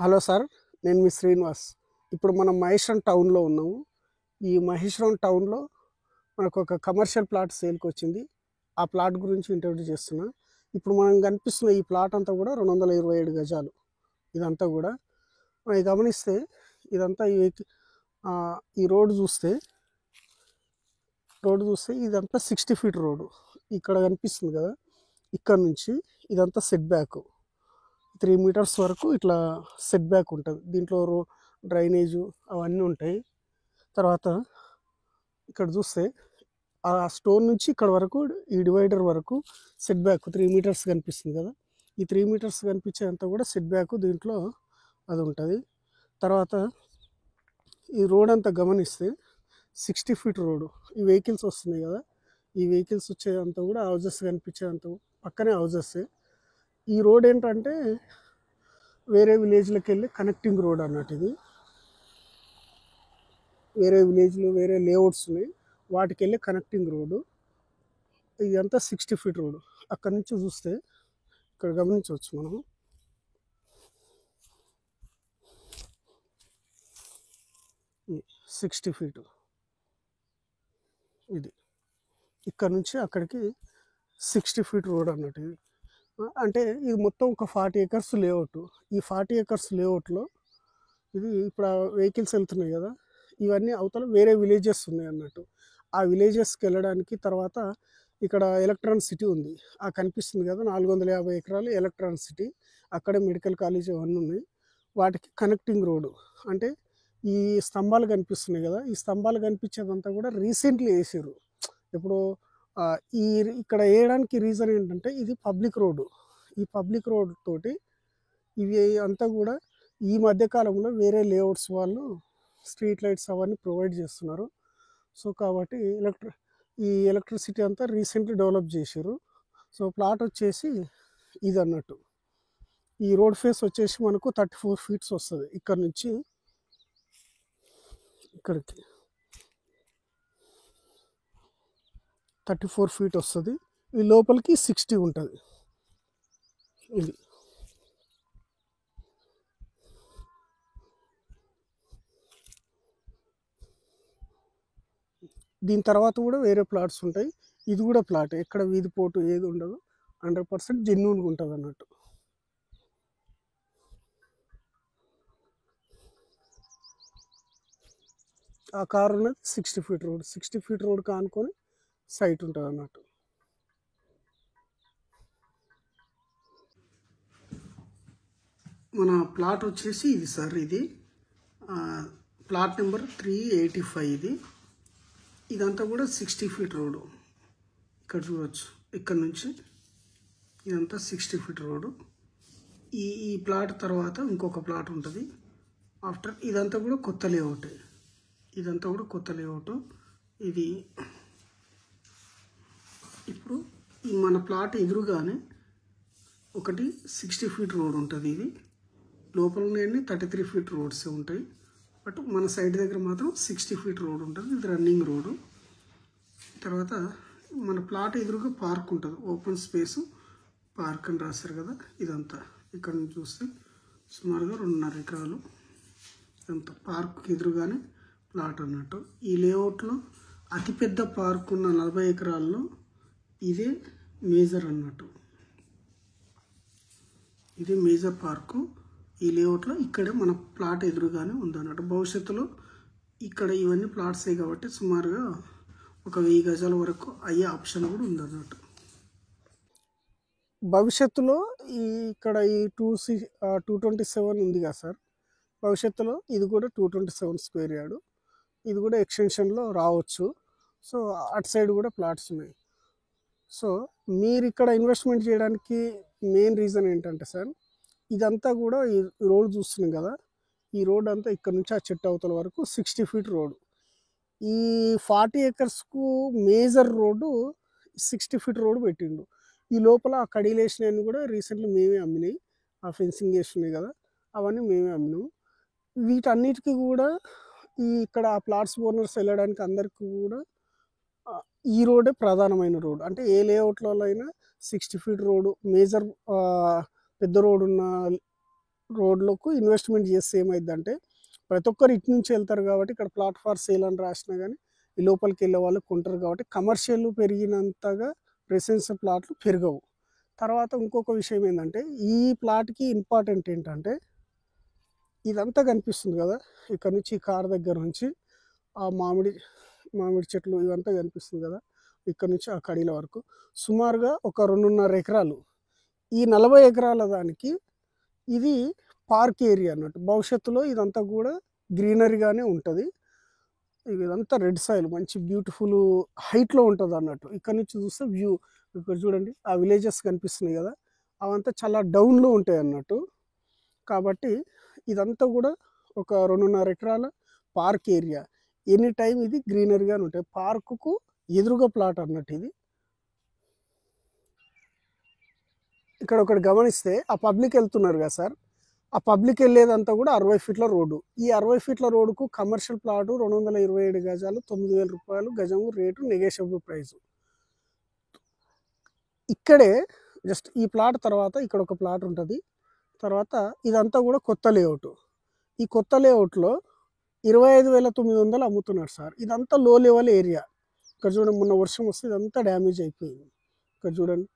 Hello sir, నేను మీ శ్రీనివాస్. ఇప్పుడు మనం మహేశ్వరం టౌన్లో ఉన్నాము. ఈ మహేశ్వరం టౌన్లో మనకు ఒక కమర్షియల్ ప్లాట్ సేల్కి వచ్చింది. ఆ ప్లాట్ గురించి ఇంటర్వ్యూ చేస్తున్నా. ఇప్పుడు మనం కనిపిస్తున్న ఈ ప్లాట్ అంతా కూడా 227 గజాలు. ఇదంతా కూడా మనం గమనిస్తే ఇదంతా ఈ రోడ్డు చూస్తే ఇదంతా 60 ఫీట్ రోడ్డు. ఇక్కడ కనిపిస్తుంది కదా, ఇక్కడ నుంచి ఇదంతా సెట్ బ్యాక్ 3 మీటర్స్ వరకు ఇట్లా సెట్ బ్యాక్ ఉంటుంది. దీంట్లో డ్రైనేజు అవన్నీ ఉంటాయి. తర్వాత ఇక్కడ చూస్తే ఆ స్టోన్ నుంచి ఇక్కడ వరకు ఈ డివైడర్ వరకు సెట్ బ్యాక్ 3 మీటర్స్ కనిపిస్తుంది కదా, ఈ 3 మీటర్స్ కనిపించేంత కూడా సెట్ బ్యాక్ దీంట్లో అది ఉంటుంది. తర్వాత ఈ రోడ్ అంతా గమనిస్తే 60 ఫీట్ రోడ్డు. ఈ వెహికల్స్ వస్తున్నాయి కదా, ఈ వెహికల్స్ వచ్చేదంతా కూడా హౌజెస్ కనిపించేంత పక్కనే హౌజెస్. ఈ రోడ్ ఏంటంటే వేరే విలేజ్లోకి వెళ్ళి కనెక్టింగ్ రోడ్ అన్నట్టు. ఇది వేరే విలేజ్లో వేరే లేఅవుట్స్ ఉన్నాయి, వాటికి వెళ్ళే కనెక్టింగ్ రోడ్డు. ఇదంతా 60 ఫీట్ రోడ్డు. అక్కడి నుంచి చూస్తే ఇక్కడ గమనించవచ్చు మనం, ఈ 60 ఫీటు ఇది. ఇక్కడ నుంచి అక్కడికి 60 ఫీట్ రోడ్ అన్నట్టు ఇది. అంటే ఇది మొత్తం ఒక 40 ఏకర్స్ లేఅవుట్. ఈ 40 ఏకర్స్ లేఅవుట్లో ఇది ఇప్పుడు ఆ వెహికల్స్ వెళ్తున్నాయి కదా, ఇవన్నీ అవతల వేరే విలేజెస్ ఉన్నాయి అన్నట్టు. ఆ విలేజెస్కి వెళ్ళడానికి తర్వాత ఇక్కడ ఎలక్ట్రానిక్ సిటీ ఉంది, ఆ కనిపిస్తుంది కదా, 450 ఎకరాలు ఎలక్ట్రానిక్ సిటీ. అక్కడే మెడికల్ కాలేజ్ అవన్నీ ఉన్నాయి. వాటికి కనెక్టింగ్ రోడ్డు. అంటే ఈ స్తంభాలు కనిపిస్తున్నాయి కదా, ఈ స్తంభాలు కనిపించేదంతా కూడా రీసెంట్లీ వేసారు. ఇప్పుడు ఈ ఇక్కడ వేయడానికి రీజన్ ఏంటంటే ఇది పబ్లిక్ రోడ్డు. ఈ పబ్లిక్ రోడ్ తోటి ఇవి అంతా కూడా ఈ మధ్యకాలంలో వేరే లేఅవుట్స్ వాళ్ళు స్ట్రీట్ లైట్స్ అవన్నీ ప్రొవైడ్ చేస్తున్నారు. సో కాబట్టి ఈ ఎలక్ట్రిసిటీ అంతా రీసెంట్లీ డెవలప్ చేశారు. సో ప్లాట్ వచ్చేసి ఇది అన్నట్టు. ఈ రోడ్ ఫేస్ వచ్చేసి మనకు 34 ఫీట్స్ వస్తుంది. ఇక్కడ నుంచి ఇక్కడికి 34 ఫీట్ వస్తుంది. ఈ లోపలికి 60 ఉంటుంది. ఇది దీని తర్వాత కూడా వేరే ప్లాట్స్ ఉంటాయి. ఇది కూడా ప్లాట్, ఎక్కడ వీధి పోటు ఏది ఉండదు, 100% జెన్యూన్గా ఉంటుంది అన్నట్టు. ఆ కారు ఉన్నది 60 ఫీట్ రోడ్. 60 ఫీట్ రోడ్ కానుకొని సైట్ ఉంటుంది అన్నట్టు. మన ప్లాట్ వచ్చేసి ఇది సార్, ఇది ప్లాట్ నెంబర్ 385. ఇది ఇదంతా కూడా 60 ఫీట్ రోడ్డు. ఇక్కడ చూడవచ్చు, ఇక్కడ నుంచి ఇదంతా 60 ఫీట్ రోడ్డు. ఈ ప్లాట్ తర్వాత ఇంకొక ప్లాట్ ఉంటుంది ఆఫ్టర్. ఇదంతా కూడా కొత్త లేఅవుట్. ఇదంతా కూడా కొత్త లేఅవుట్. ఇది ఇప్పుడు మన ప్లాట్ ఎదురుగానే ఒకటి 60 ఫీట్ రోడ్ ఉంటుంది. ఇది లోపలనే 33 ఫీట్ రోడ్స్ ఉంటాయి, బట్ మన సైడ్ దగ్గర మాత్రం 60 ఫీట్ రోడ్ ఉంటుంది. ఇది రన్నింగ్ రోడ్డు. తర్వాత మన ప్లాట్ ఎదురుగా పార్క్ ఉంటుంది, ఓపెన్ స్పేసు పార్క్ అని రాశారు కదా. ఇదంతా ఇక్కడ నుంచి చూస్తే సుమారుగా 2.5 ఎకరాలు. ఇదంతా పార్క్ ఎదురుగానే ప్లాట్ అన్నట్టు. ఈ లేఅవుట్లో అతిపెద్ద పార్క్ ఉన్న 40 ఎకరాల్లో ఇదే మేజర్ అన్నట్టు. ఇదే మేజర్ పార్కు ఈ లేఅవుట్లో. ఇక్కడే మన ప్లాట్ ఎదురుగానే ఉందన్నట్టు. భవిష్యత్తులో ఇక్కడ ఇవన్నీ ప్లాట్సే కాబట్టి సుమారుగా ఒక 1000 గజాల వరకు అయ్యే ఆప్షన్ కూడా ఉందన్నట్టు. భవిష్యత్తులో ఇక్కడ ఈ 227 ఉంది కదా సార్, భవిష్యత్తులో ఇది కూడా 227 స్క్వేర్ యార్డు. ఇది కూడా ఎక్స్టెన్షన్లో రావచ్చు. సో అటు సైడ్ కూడా ప్లాట్స్ ఉన్నాయి. సో మీరు ఇక్కడ ఇన్వెస్ట్మెంట్ చేయడానికి మెయిన్ రీజన్ ఏంటంటే సార్, ఇదంతా కూడా ఈ రోడ్ చూస్తున్నాం కదా, ఈ రోడ్ అంతా ఇక్కడ నుంచి ఆ చెట్టు అవతల వరకు 60 ఫీట్ రోడ్. ఈ 40 ఏకర్స్కు మేజర్ రోడ్డు 60 ఫీట్ రోడ్ పెట్టిండు. ఈ లోపల ఆ కడీలు వేసినవి కూడా రీసెంట్లీ మేమే అమ్మినాయి. ఆ ఫెన్సింగ్ వేసినాయి కదా, అవన్నీ మేమే అమ్మినాము. వీటన్నిటికీ కూడా ఇక్కడ ఆ ప్లాట్స్ ఓనర్స్ వెళ్ళడానికి అందరికీ కూడా ఈ రోడే ప్రధానమైన రోడ్. అంటే ఏ లేఅవుట్లలో అయినా 60 ఫీట్ రోడ్డు మేజర్ పెద్ద రోడ్ ఉన్న రోడ్లకు ఇన్వెస్ట్మెంట్ చేస్తే ఏమైందంటే ప్రతి ఒక్కరు ఇటు నుంచి వెళ్తారు కాబట్టి ఇక్కడ ప్లాట్ ఫార్ సేల్ అని రాసినా కానీ ఈ లోపలికి వెళ్ళే వాళ్ళు కొంటారు కాబట్టి కమర్షియల్ పెరిగినంతగా రెసిడెన్షియల్ ప్లాట్లు పెరగవు. తర్వాత ఇంకొక విషయం ఏంటంటే ఈ ప్లాట్కి ఇంపార్టెంట్ ఏంటంటే ఇదంతా కనిపిస్తుంది కదా, ఇక్కడ నుంచి ఈ కార్ దగ్గర నుంచి ఆ మామిడి చెట్లు ఇవంతా కనిపిస్తుంది కదా, ఇక్కడ నుంచి ఆ కడీల వరకు సుమారుగా ఒక 2.5 ఎకరాలు. ఈ 40 ఎకరాల దానికి ఇది పార్క్ ఏరియా అన్నట్టు. భవిష్యత్తులో ఇదంతా కూడా గ్రీనరీగానే ఉంటుంది. ఇదంతా రెడ్ సాయిల్ మంచి బ్యూటిఫుల్ హైట్లో ఉంటుంది అన్నట్టు. ఇక్కడ నుంచి చూస్తే వ్యూ ఇక్కడ చూడండి ఆ విలేజెస్ కనిపిస్తున్నాయి కదా, అవంతా చాలా డౌన్లో ఉంటాయి అన్నట్టు. కాబట్టి ఇదంతా కూడా ఒక 2.5 ఎకరాల పార్క్ ఏరియా. ఎనీ టైం ఇది గ్రీనరీగానే ఉంటాయి. పార్కుకు ఎదురుగా ప్లాట్ అన్నట్టు ఇది. ఇక్కడ ఒకటి గమనిస్తే ఆ పబ్లిక్ వెళ్తున్నారు కదా సార్, ఆ పబ్లిక్ వెళ్ళేదంతా కూడా 60 ఫీట్ల రోడ్డు. ఈ 60 ఫీట్ల రోడ్డుకు కమర్షియల్ ప్లాటు 227 గజాలు 9,000 రూపాయలు గజము రేటు, నెగోషియబుల్ ప్రైజు. ఇక్కడే జస్ట్ ఈ ప్లాట్ తర్వాత ఇక్కడ ఒక ప్లాట్ ఉంటుంది. తర్వాత ఇదంతా కూడా కొత్త లేఅవుట్. ఈ కొత్త లేఅవుట్లో 25,900 అమ్ముతున్నారు సార్. ఇదంతా లో లెవెల్ ఏరియా. ఇక్కడ చూడండి మొన్న వర్షం వస్తే ఇదంతా డ్యామేజ్ అయిపోయింది. ఇక్కడ చూడండి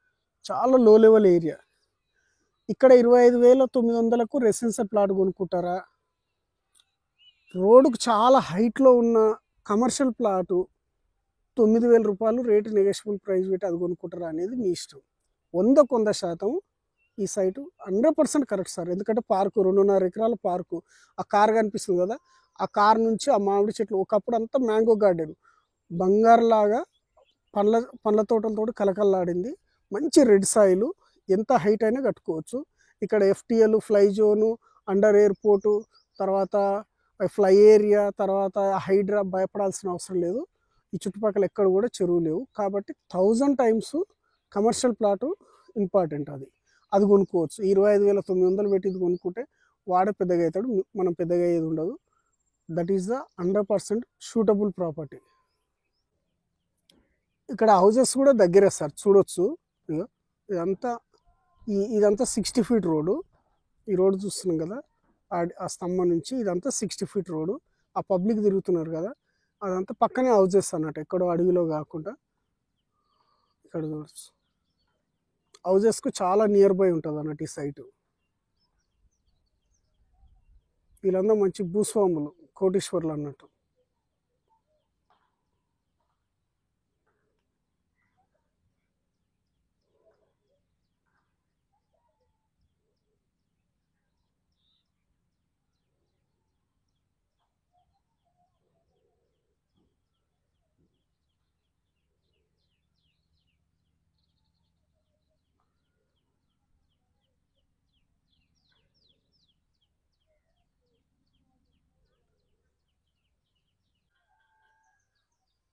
చాలా లో లెవెల్ ఏరియా. ఇక్కడ 25,900కు రెసిడెన్షియల్ ప్లాట్ కొనుక్కుంటారా, రోడ్డుకు చాలా హైట్లో ఉన్న కమర్షియల్ ప్లాటు 9,000 రూపాయలు రేటు, నెగోషియబుల్ ప్రైస్ పెట్టి అది కొనుక్కుంటారా అనేది మీ ఇష్టం. 100% ఈ సైటు 100% కరెక్ట్ సార్. ఎందుకంటే పార్కు 2.5 ఎకరాల పార్కు, ఆ కార్ కనిపిస్తుంది కదా, ఆ కార్ నుంచి ఆ మామిడి చెట్లు, ఒకప్పుడు అంతా మ్యాంగో గార్డెన్ బంగారులాగా పండ్ల తోటలతో కలకల్లాడింది. మంచి రెడ్ సాయిలు, ఎంత హైట్ అయినా కట్టుకోవచ్చు. ఇక్కడ FTL, fly zone, under airport, తర్వాత ఫ్లై ఏరియా, తర్వాత హైడ్రా, భయపడాల్సిన అవసరం లేదు. ఈ చుట్టుపక్కల ఎక్కడ కూడా చెరువు లేవు. కాబట్టి 1000 టైమ్స్ కమర్షియల్ ప్లాటు ఇంపార్టెంట్. అది కొనుక్కోవచ్చు. 25,900 పెట్టి ఇది కొనుక్కుంటే వాడే పెద్దగా అవుతాడు, మనం పెద్దగా అయ్యేది ఉండదు. That is the 100% suitable property. ఇక్కడ హౌజెస్ కూడా దగ్గరే సార్, చూడొచ్చు. ఇదంతా 60 ఫీట్ రోడ్డు. ఈ రోడ్డు చూస్తున్నాం కదా, ఆ స్తంభం నుంచి ఇదంతా 60 ఫీట్ రోడ్డు. ఆ పబ్లిక్ తిరుగుతున్నారు కదా, అదంతా పక్కనే హౌజెస్ అన్నట్టు, ఎక్కడో అడవిలో కాకుండా ఇక్కడ చూడొచ్చు. హౌజెస్కు చాలా నియర్ బై ఉంటుంది అన్నట్టు ఈ సైటు. వీళ్ళందరూ మంచి భూస్వాములు, కోటీశ్వర్లు అన్నట్టు.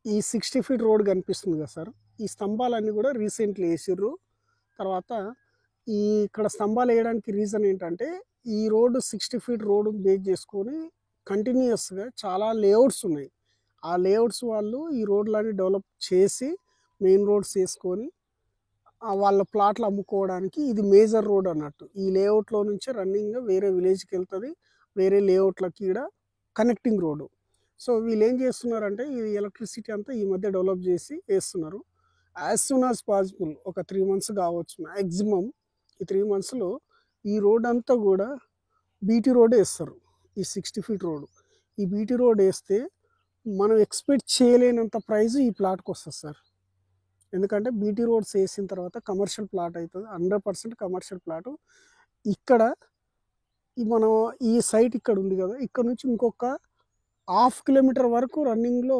ఈ 60 ఫీట్ రోడ్ కనిపిస్తుంది కదా సార్, ఈ స్తంభాలన్నీ కూడా రీసెంట్లీ వేసిర్రు. తర్వాత ఇక్కడ స్తంభాలు వేయడానికి రీజన్ ఏంటంటే ఈ రోడ్డు 60 ఫీట్ రోడ్డు బేస్ చేసుకొని కంటిన్యూస్గా చాలా లేఅవుట్స్ ఉన్నాయి. ఆ లేఅవుట్స్ వాళ్ళు ఈ రోడ్లని డెవలప్ చేసి మెయిన్ రోడ్స్ వేసుకొని వాళ్ళ ప్లాట్లు అమ్ముకోవడానికి ఇది మేజర్ రోడ్ అన్నట్టు. ఈ లేఅవుట్లో నుంచి రన్నింగ్గా వేరే విలేజ్కి వెళ్తుంది, వేరే లేఅవుట్లకి ఇక్కడ కనెక్టింగ్ రోడ్డు. సో వీళ్ళు ఏం చేస్తున్నారంటే ఈ ఎలక్ట్రిసిటీ అంతా ఈ మధ్య డెవలప్ చేసి వేస్తున్నారు. యాజ్ సూన్ యాజ్ పాసిబుల్ ఒక 3 months కావచ్చు మ్యాక్సిమం. ఈ 3 monthsలో ఈ రోడ్ అంతా కూడా బీటీ రోడ్ వేస్తారు. ఈ 60 ఫీట్ రోడ్, ఈ బీటీ రోడ్ వేస్తే మనం ఎక్స్పెక్ట్ చేయలేనంత ప్రైస్ ఈ ప్లాట్కి వస్తుంది సార్. ఎందుకంటే బీటీ రోడ్స్ వేసిన తర్వాత కమర్షియల్ ప్లాట్ అవుతుంది, 100% కమర్షియల్ ప్లాటు. ఇక్కడ మనం ఈ సైట్ ఇక్కడ ఉంది కదా, ఇక్కడ నుంచి ఇంకొక 1/2 కిలోమీటర్ వరకు రన్నింగ్లో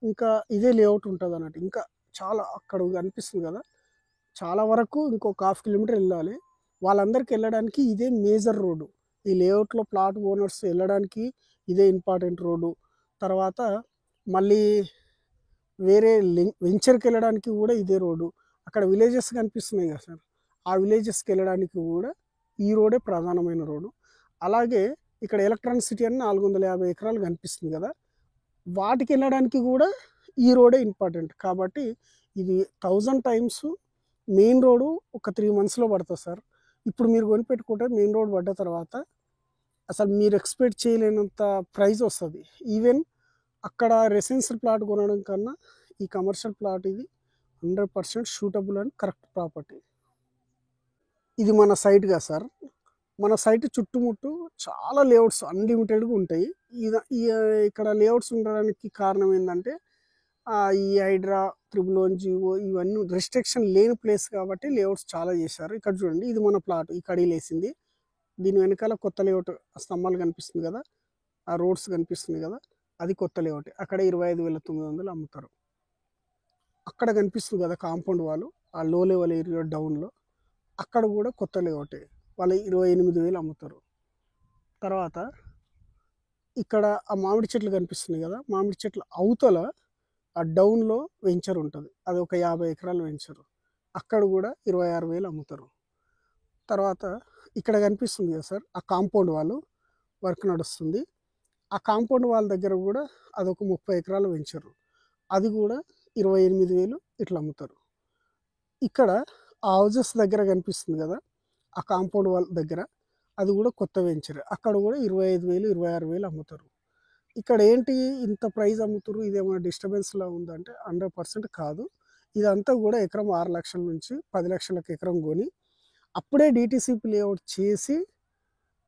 ఇంకా ఇదే లేఅవుట్ ఉంటుంది అన్నట్టు. ఇంకా చాలా అక్కడ కనిపిస్తుంది కదా, చాలా వరకు ఇంకొక 1/2 కిలోమీటర్ వెళ్ళాలి. వాళ్ళందరికీ వెళ్ళడానికి ఇదే మేజర్ రోడ్డు. ఈ లేఅవుట్లో ప్లాట్ ఓనర్స్ వెళ్ళడానికి ఇదే ఇంపార్టెంట్ రోడ్డు. తర్వాత మళ్ళీ వేరే వెంచర్కి వెళ్ళడానికి కూడా ఇదే రోడ్డు. అక్కడ విలేజెస్ కనిపిస్తున్నాయి కదా సార్, ఆ విలేజెస్కి వెళ్ళడానికి కూడా ఈ రోడే ప్రధానమైన రోడ్డు. అలాగే ఇక్కడ ఎలక్ట్రానిక్ సిటీ అని 450 ఎకరాలు కనిపిస్తుంది కదా, వాటికి వెళ్ళడానికి కూడా ఈ రోడే ఇంపార్టెంట్. కాబట్టి ఇది 1000 టైమ్స్ మెయిన్ రోడ్డు ఒక 3 monthsలో పడుతుంది సార్. ఇప్పుడు మీరు కొనిపెట్టుకుంటే మెయిన్ రోడ్ పడ్డ తర్వాత అసలు మీరు ఎక్స్పెక్ట్ చేయలేనంత ప్రైస్ వస్తుంది. ఈవెన్ అక్కడ రెసిడెన్షియల్ ప్లాట్ కొనడం కన్నా ఈ కమర్షియల్ ప్లాట్ ఇది 100% షూటబుల్ అండ్ కరెక్ట్ ప్రాపర్టీ. ఇది మన సైట్గా సార్, మన సైట్ చుట్టుముట్టు చాలా లేఅవుట్స్ అన్లిమిటెడ్గా ఉంటాయి. ఇక్కడ లేఅవుట్స్ ఉండడానికి కారణం ఏంటంటే ఈ హైడ్రా, త్రిబుల్ జియో ఇవన్నీ రెస్ట్రిక్షన్ లేని ప్లేస్ కాబట్టి లేఅవుట్స్ చాలా చేశారు. ఇక్కడ చూడండి, ఇది మన ప్లాట్, ఈ కడీలు వేసింది. దీని వెనకాల కొత్త లేఅవుట్ స్తంభాలు కనిపిస్తుంది కదా, ఆ రోడ్స్ కనిపిస్తుంది కదా, అది కొత్త లేఅవుట్. అక్కడ 25,900 అమ్ముతారు. అక్కడ కనిపిస్తుంది కదా కాంపౌండ్ వాళ్ళు, ఆ లో లెవెల్ ఏరియా డౌన్లో, అక్కడ కూడా కొత్త లేఅవుటే, వాళ్ళు 28,000 అమ్ముతారు. తర్వాత ఇక్కడ ఆ మామిడి చెట్లు కనిపిస్తున్నాయి కదా, మామిడి చెట్ల అవతల ఆ డౌన్లో వెంచర్ ఉంటుంది, అది ఒక 50 ఎకరాల వెంచర్, అక్కడ కూడా 26,000 అమ్ముతారు. తర్వాత ఇక్కడ కనిపిస్తుంది కదా సార్, ఆ కాంపౌండ్ వాళ్ళు వర్క్ నడుస్తుంది, ఆ కాంపౌండ్ వాళ్ళ దగ్గర కూడా అదొక 30 ఎకరాల వెంచరు, అది కూడా 28,000 ఇట్లా అమ్ముతారు. ఇక్కడ ఆ హౌజెస్ దగ్గర కనిపిస్తుంది కదా, ఆ కాంపౌండ్ వాళ్ళ దగ్గర, అది కూడా కొత్త వెంచర్, అక్కడ కూడా 25,000 26,000 అమ్ముతారు. ఇక్కడ ఏంటి ఇంత ప్రైస్ అమ్ముతారు, ఇదేమైనా డిస్టర్బెన్స్లా ఉందంటే 100% కాదు. ఇదంతా కూడా ఎకరం 6 లక్షల నుంచి 10 లక్షలకు ఎకరం కొని అప్పుడే డిటిసిపి లేఅవుట్ చేసి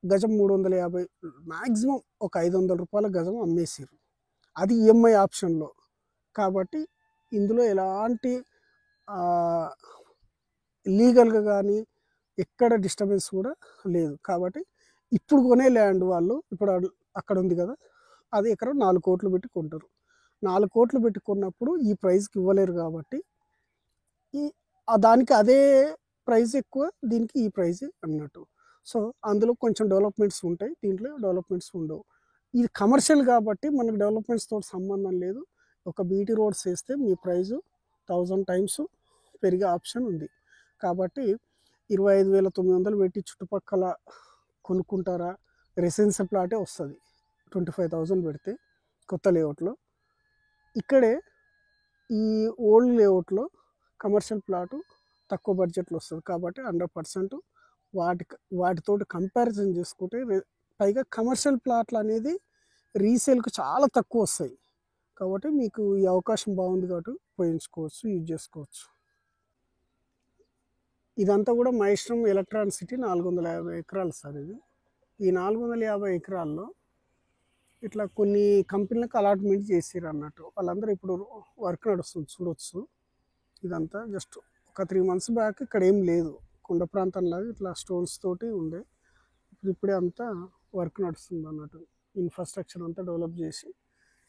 గజం 350, మ్యాక్సిమం ఒక 500 రూపాయల గజం అమ్మేసారు, అది ఈఎంఐ ఆప్షన్లో. కాబట్టి ఇందులో ఎలాంటి లీగల్గా కానీ ఎక్కడ డిస్టర్బెన్స్ కూడా లేదు. కాబట్టి ఇప్పుడు కొనే ల్యాండ్ వాళ్ళు ఇప్పుడు అక్కడ ఉంది కదా, అది ఎకరం 4 కోట్లు పెట్టి కొంటారు. 4 కోట్లు పెట్టి కొన్నప్పుడు ఈ ప్రైస్కి ఇవ్వలేరు కాబట్టి దానికి అదే ప్రైస్ ఎక్కువ, దీనికి ఈ ప్రైస్ అన్నట్టు. సో అందులో కొంచెం డెవలప్మెంట్స్ ఉంటాయి, దీంట్లో డెవలప్మెంట్స్ ఉండవు. ఇది కమర్షియల్ కాబట్టి మనకు డెవలప్మెంట్స్తో సంబంధం లేదు. ఒక బీటీ రోడ్స్ వేస్తే మీ ప్రైజు 1000 టైమ్స్ పెరిగే ఆప్షన్ ఉంది. కాబట్టి 25,900 పెట్టి చుట్టుపక్కల కొనుక్కుంటారా, రెసిడెన్షియల్ ప్లాటే వస్తుంది 25,000 పెడితే కొత్త లేఅవుట్లో. ఇక్కడే ఈ ఓల్డ్ లేఅవుట్లో కమర్షియల్ ప్లాటు తక్కువ బడ్జెట్లో వస్తుంది కాబట్టి 100% వాటితోటి కంపారిజన్ చేసుకుంటే, పైగా కమర్షియల్ ప్లాట్లు అనేది రీసేల్కి చాలా తక్కువ వస్తాయి. కాబట్టి మీకు ఈ అవకాశం బాగుంది కాబట్టి ఉపయోగించుకోవచ్చు, యూజ్ చేసుకోవచ్చు. ఇదంతా కూడా మహేశ్వరం ఎలక్ట్రాన్ సిటీ 450 ఎకరాలు సార్. ఇది ఈ 450 ఎకరాల్లో ఇట్లా కొన్ని కంపెనీలకు అలాట్మెంట్ చేసారు అన్నట్టు. వాళ్ళందరూ ఇప్పుడు వర్క్ నడుస్తుంది చూడవచ్చు. ఇదంతా జస్ట్ ఒక 3 months బ్యాక్ ఇక్కడ ఏం లేదు, కొండ ప్రాంతంలాగా ఇట్లా స్టోన్స్ తోటి ఉండే. ఇప్పుడే అంతా వర్క్ నడుస్తుంది అన్నట్టు, ఇన్ఫ్రాస్ట్రక్చర్ అంతా డెవలప్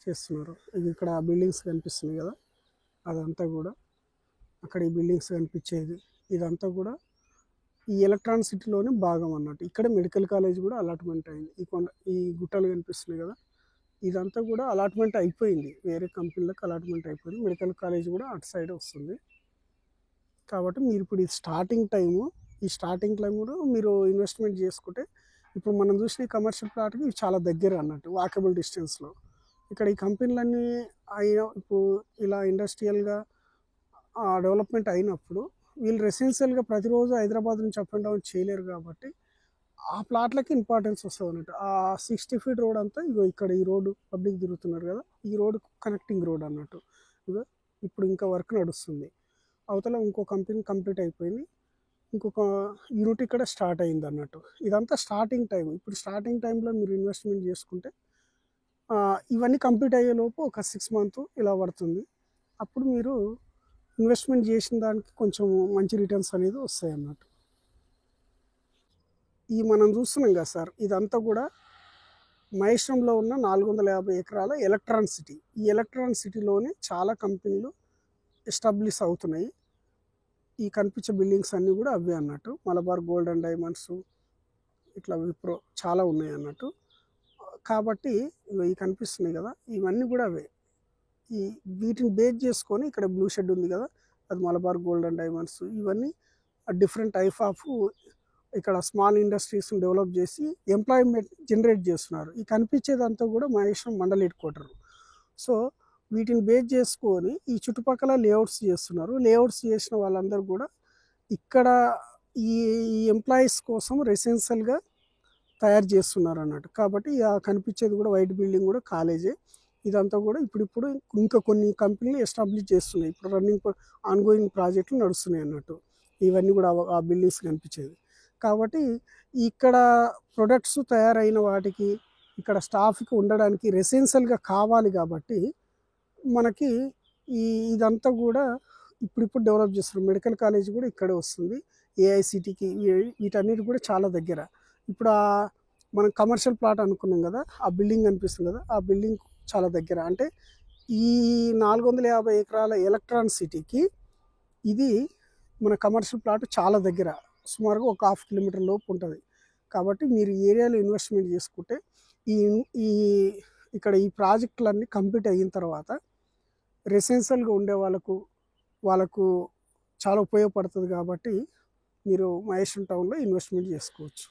చేస్తున్నారు. ఇక్కడ బిల్డింగ్స్ కనిపిస్తున్నాయి కదా, అదంతా కూడా అక్కడ ఈ బిల్డింగ్స్ కనిపించేది, ఇదంతా కూడా ఈ ఎలక్ట్రాన్ సిటీలోనే భాగం అన్నట్టు. ఇక్కడ మెడికల్ కాలేజ్ కూడా అలాట్మెంట్ అయింది. ఈ గుట్టలు కనిపిస్తున్నాయి కదా, ఇదంతా కూడా అలాట్మెంట్ అయిపోయింది, వేరే కంపెనీలకు అలాట్మెంట్ అయిపోయింది. మెడికల్ కాలేజ్ కూడా అటు సైడ్ వస్తుంది. కాబట్టి మీరు ఇప్పుడు ఈ స్టార్టింగ్ టైంలో మీరు ఇన్వెస్ట్మెంట్ చేసుకుంటే, ఇప్పుడు మనం చూసిన ఈ కమర్షియల్ ప్లాట్కి ఇవి చాలా దగ్గర అన్నట్టు, వాకబుల్ డిస్టెన్స్లో. ఇక్కడ ఈ కంపెనీలన్నీ ఇప్పుడు ఇలా ఇండస్ట్రియల్గా డెవలప్మెంట్ అయినప్పుడు వీళ్ళు రెసిడెన్షియల్గా ప్రతిరోజు హైదరాబాద్ నుంచి అప్ అండ్ డౌన్ చేయలేరు కాబట్టి ఆ ప్లాట్లకి ఇంపార్టెన్స్ వస్తుంది అన్నట్టు. ఆ 60 feet రోడ్ అంతా ఇగో ఇక్కడ ఈ రోడ్డు పబ్లిక్ తిరుగుతున్నారు కదా, ఈ రోడ్ కనెక్టింగ్ రోడ్ అన్నట్టు. ఇగో ఇప్పుడు ఇంకా వర్క్ నడుస్తుంది, అవతల ఇంకో కంపెనీ కంప్లీట్ అయిపోయింది, ఇంకొక యూనిట్ ఇక్కడ స్టార్ట్ అయింది అన్నట్టు. ఇదంతా స్టార్టింగ్ టైం. ఇప్పుడు స్టార్టింగ్ టైంలో మీరు ఇన్వెస్ట్మెంట్ చేసుకుంటే ఇవన్నీ కంప్లీట్ అయ్యేలోపు ఒక 6 months ఇలా పడుతుంది. అప్పుడు మీరు ఇన్వెస్ట్మెంట్ చేసిన దానికి కొంచెం మంచి రిటర్న్స్ అనేది వస్తాయి అన్నట్టు. ఈ మనం చూస్తున్నాం కదా సార్, ఇదంతా కూడా మహేశ్వరంలో ఉన్న 450 ఎకరాల ఎలక్ట్రాన్ సిటీ. ఈ ఎలక్ట్రాన్ సిటీలోనే చాలా కంపెనీలు ఎస్టాబ్లిష్ అవుతున్నాయి. ఈ కనిపించే బిల్డింగ్స్ అన్నీ కూడా అవే అన్నట్టు. మలబార్ గోల్డ్ అండ్ డైమండ్స్, ఇట్లా విప్రో చాలా ఉన్నాయి అన్నట్టు. కాబట్టి ఇవి కనిపిస్తున్నాయి కదా, ఇవన్నీ కూడా అవే. వీటిని బేస్ చేసుకొని ఇక్కడ బ్లూ షెడ్ ఉంది కదా, అది మలబార్ గోల్డ్ అండ్ డైమండ్స్. ఇవన్నీ డిఫరెంట్ టైప్ ఆఫ్ ఇక్కడ స్మాల్ ఇండస్ట్రీస్ని డెవలప్ చేసి ఎంప్లాయ్మెంట్ జనరేట్ చేస్తున్నారు. ఈ కనిపించేదంతా కూడా Maheshwaram mandal head quarter. So వీటిని బేస్ చేసుకొని ఈ చుట్టుపక్కల లేఅవుట్స్ చేస్తున్నారు. లేఅవుట్స్ చేసిన వాళ్ళందరూ కూడా ఇక్కడ ఈ ఎంప్లాయీస్ కోసం రెసిడెన్షియల్గా తయారు చేస్తున్నారు అన్నట్టు. కాబట్టి కనిపించేది కూడా వైట్ బిల్డింగ్ కూడా కాలేజే. ఇదంతా కూడా ఇప్పుడిప్పుడు ఇంకా కొన్ని కంపెనీలు ఎస్టాబ్లిష్ చేస్తున్నాయి. ఇప్పుడు ఆన్గోయింగ్ ప్రాజెక్టులు నడుస్తున్నాయి అన్నట్టు. ఇవన్నీ కూడా ఆ బిల్డింగ్స్ కనిపించేది. కాబట్టి ఇక్కడ ప్రొడక్ట్స్ తయారైన వాటికి ఇక్కడ స్టాఫ్కి ఉండడానికి రెసిడెన్షియల్గా కావాలి కాబట్టి మనకి ఇదంతా కూడా ఇప్పుడిప్పుడు డెవలప్ చేస్తారు. మెడికల్ కాలేజ్ కూడా ఇక్కడే వస్తుంది. ఏఐసిటికి వీటన్నిటి కూడా చాలా దగ్గర. ఇప్పుడు మనం కమర్షియల్ ప్లాట్ అనుకున్నాం కదా, ఆ బిల్డింగ్ కనిపిస్తుంది కదా, ఆ బిల్డింగ్ చాలా దగ్గర. అంటే ఈ 450 ఎకరాల ఎలక్ట్రాన్ సిటీకి ఇది మన కమర్షియల్ ప్లాట్ చాలా దగ్గర, సుమారుగా ఒక 1/2 కిలోమీటర్ లోపు ఉంటుంది. కాబట్టి మీరు ఈ ఏరియాలో ఇన్వెస్ట్మెంట్ చేసుకుంటే ఈ ఈ ఇక్కడ ఈ ప్రాజెక్టులన్నీ కంప్లీట్ అయిన తర్వాత రెసిడెన్షియల్గా ఉండే వాళ్ళకు చాలా ఉపయోగపడుతుంది. కాబట్టి మీరు మహేశ్వరం టౌన్లో ఇన్వెస్ట్మెంట్ చేసుకోవచ్చు.